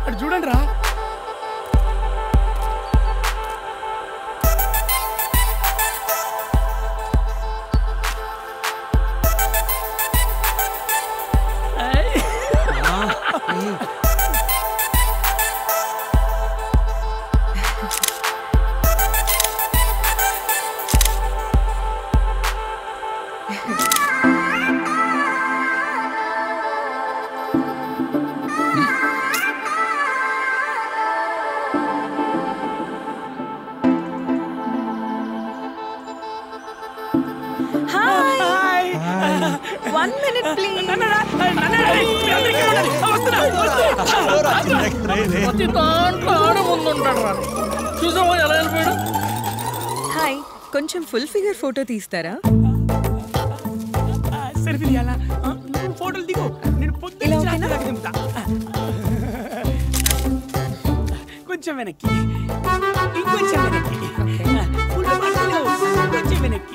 అటు చూడండి రా. హాయ్, కొంచెం ఫుల్ ఫిగర్ ఫోటో తీస్తారా? సెల్ఫీ తీయాలా? ఫోటోలు దిగు. నేను పొద్దున కొంచెం వెనక్కి, ఇంకొంచెం వెనక్కి, కొంచెం వెనక్కి, కొంచెం వెనక్కి.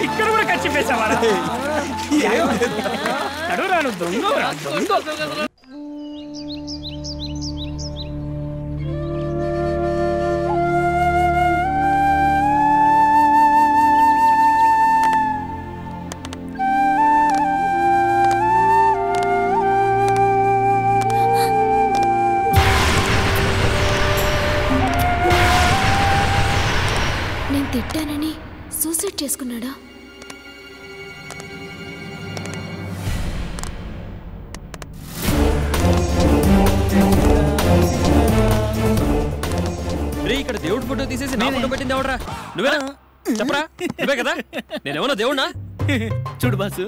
ఇక్కడ కూడా ఖర్చు పేసావారా? నడురాను దొంగ. నేను తిట్టానని సూసైడ్ చేసుకున్నాడా? ఇక్కడ దేవుడి ఫోటో తీసేసి నా ఫోటో పెట్టింది ఎవడరా? నువ్వేనా? చెప్పరా, నువ్వే కదా? నేనేమన్నా దేవుణ్ణా? చూడు బాసు,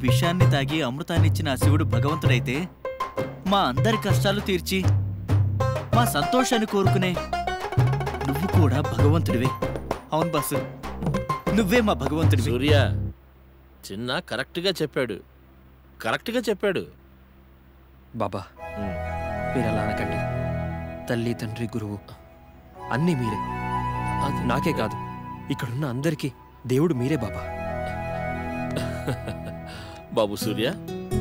విషాన్ని తాగి అమృతాన్ని ఇచ్చిన శివుడు భగవంతుడైతే మా అందరి కష్టాలు తీర్చి మా సంతోషాన్ని కోరుకునే నువ్వు కూడా భగవంతుడివే. అవును బాసు, నువ్వే మా భగవంతుడి. సూర్య చిన్న కరెక్ట్గా చెప్పాడు. బాబా, మీరు అలా అనకండి. తల్లి, తండ్రి, గురువు అన్నీ మీరే. నాకే కాదు, ఇక్కడున్న అందరికీ దేవుడు మీరే బాబా. బాబు సూర్య,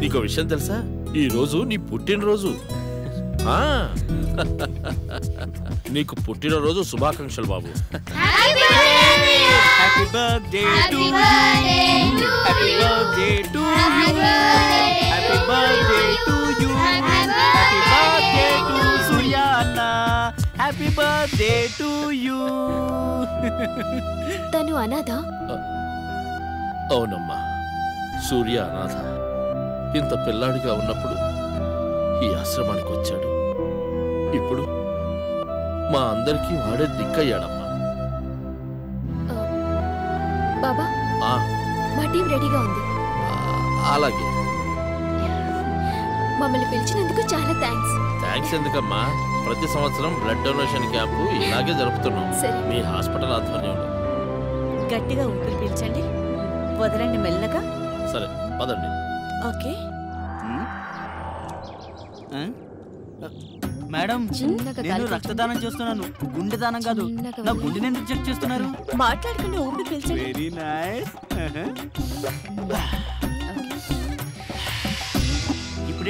నీకో విషయం తెలుసా? ఈ రోజు నీ పుట్టినరోజు. నీకు పుట్టినరోజు శుభాకాంక్షలు బాబు. Happy birthday to you, happy birthday to you, happy birthday to you, happy birthday to Surya అన్న, హ్యాపీ బర్త్డే టు యు. తను అనాథ? అవునమ్మా, సూర్య అనాథ. ఇంత పిల్లాడిగా ఉన్నప్పుడు ఈ ఆశ్రమానికి వచ్చాడు. ఇప్పుడు మా అందరికీ వాడే దిక్కయ్యాడమ్మా. బాబా, మా టీం రెడీగా ఉంది. అలాగే. మమ్మల్ని పిలిచినందుకు చాలా థ్యాంక్స్. థ్యాంక్స్ ఎందుకమ్మా, ప్రతి సంవత్సరం బ్లడ్ డొనేషన్ క్యాంపు ఇలాగే జరుపుతున్నాం మీ హాస్పిటల్ ఆధ్వర్యంలో. గట్టిగా ఊపిరి పీల్చండి, వదలండి మెల్లగా. సరే పదండి. ఓకే మేడం, నేను రక్తదానం చేస్తున్నాను, గుండె దానం కాదు. నా గుండెని ఎందుకు చెక్ చేస్తున్నారు? మాట్లాడకుండా ఊపిరి పీల్చండి. Very nice.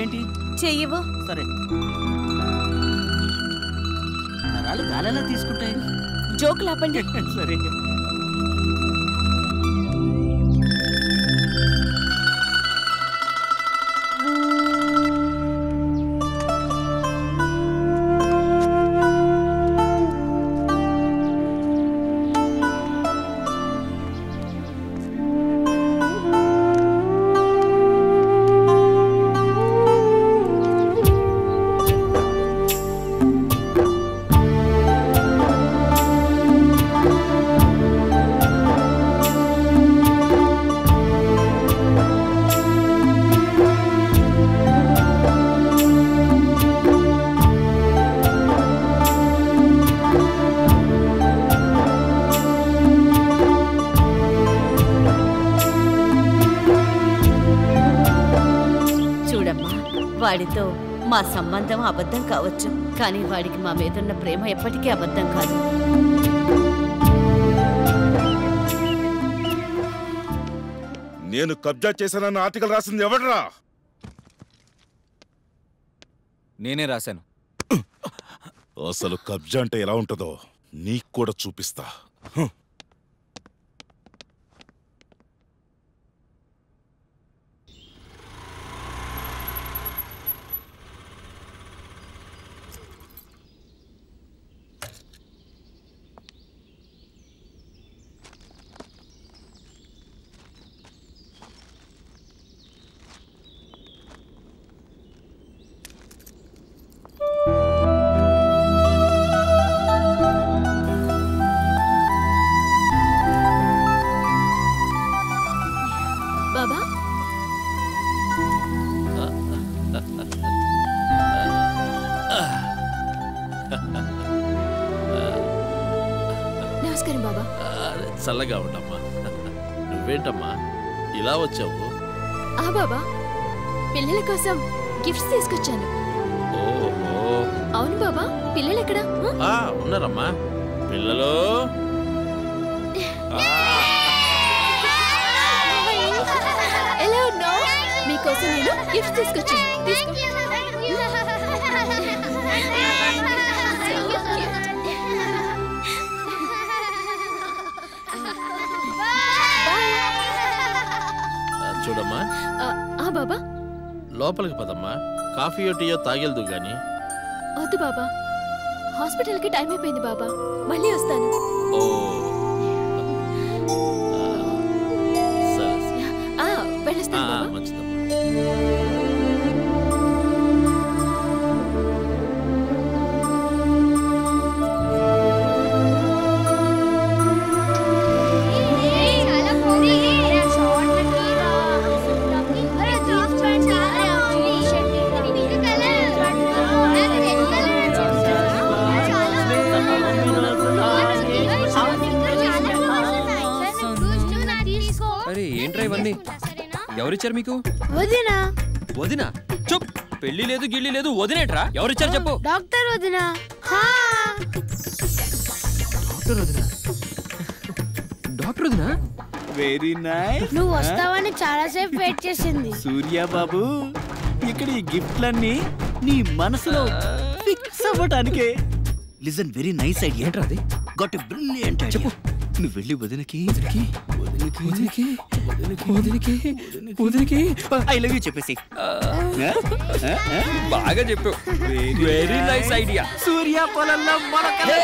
ఇప్పుడేంటి? చెయ్యవు. సరే. నరాలు గాలెలా తీసుకుంటాయి? జోకులు ఆపండి. సరే. వాడితో మా సంబంధం అబద్ధం కావచ్చు, కానీ వాడికి మా మీదున్న ప్రేమ ఎప్పటికీ అబద్ధం కాదు. నేను కబ్జా చేశానన్న ఆర్టికల్ రాసింది ఎవడ్రా? నేనే రాశాను. అసలు కబ్జా అంటే ఎలా ఉంటుందో నీకు కూడా చూపిస్తా. నమస్కారం బాబా. చల్లగా ఉండమ్మా. నువ్వేంటమ్మా ఇలా వచ్చావు? బాబా, పిల్లల కోసం గిఫ్ట్స్ తీసుకొచ్చాను. ఓహో. అవును బాబా, పిల్లలు ఎక్కడ? ఉన్నారమ్మా. పిల్లలు ఎలా ఉన్నావు? మీకోసం నేను గిఫ్ట్స్ తీసుకొచ్చాను. చూడమ్మా. బాబా, లోపలికి పదమ్మా. కాఫీయో టీయో తాగెళ్దు గాని. వద్దు బాబా, హాస్పిటల్కి టైం అయిపోయింది బాబా, మళ్ళీ వస్తాను. ఓ సరే. వెళ్ళొస్తాను. మంచిదమ్మా. అరే ఏంట్రా ఇవన్నీ? ఎవరిచ్చారు మీకు? వదినా. వదినా? చుప్. పెళ్లి లేదు గిళ్ళి లేదు, వదినేట్రా? ఎవరిచ్చారు చెప్పు. డాక్టర్ వదినా. డాక్టర్ వదినా? డాక్టర్ వదినా? Very nice. నువ్వు వస్తావని చాలాసేపు వెయిట్ చేసింది. సూర్య బాబు, ఇక్కడ ఈ గిఫ్ట్లన్నీ నీ మనసులో ఫిక్స్ అవ్వడానికే. Listen, very nice idea. ఏంట్రా అది? Got a brilliant idea. చెప్పు. నువ్వు వెళ్ళి వదినకి ఐ లవ్ యూ చెప్పేసి. బాగా చెప్పు. Very nice idea. సూర్య పొలంలో మొలకలు